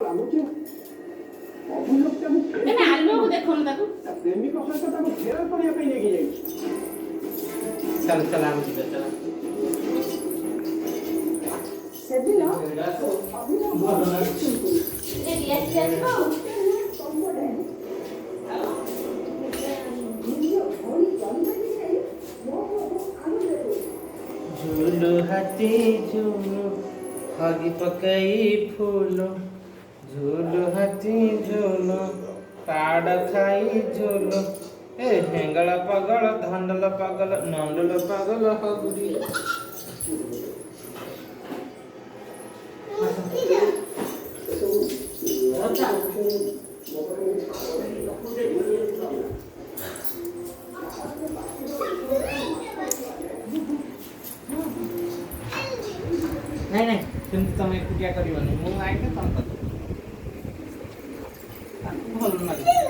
ଆଲୋକ ଦେଖୁନୁ ତାକୁ ପ୍ରେମିକ ସହିତ ତାକୁ ଫେରାର କରିବା ପାଇଁ ନେଇକି ଯାଇଛି। ଚାଲ ଚାଲ ଆମେ ଯିବା ଚାଲ। ସେଦିନ झूलो हाथी झूलो हगी पकई फूलो झूलो हाथी झूलो ताड़ खाई झूलो ए हेंगल पगल धंडल पगल नंडल पगल हगुरी नहीं नहीं तुम एकुटिया कर भल लगे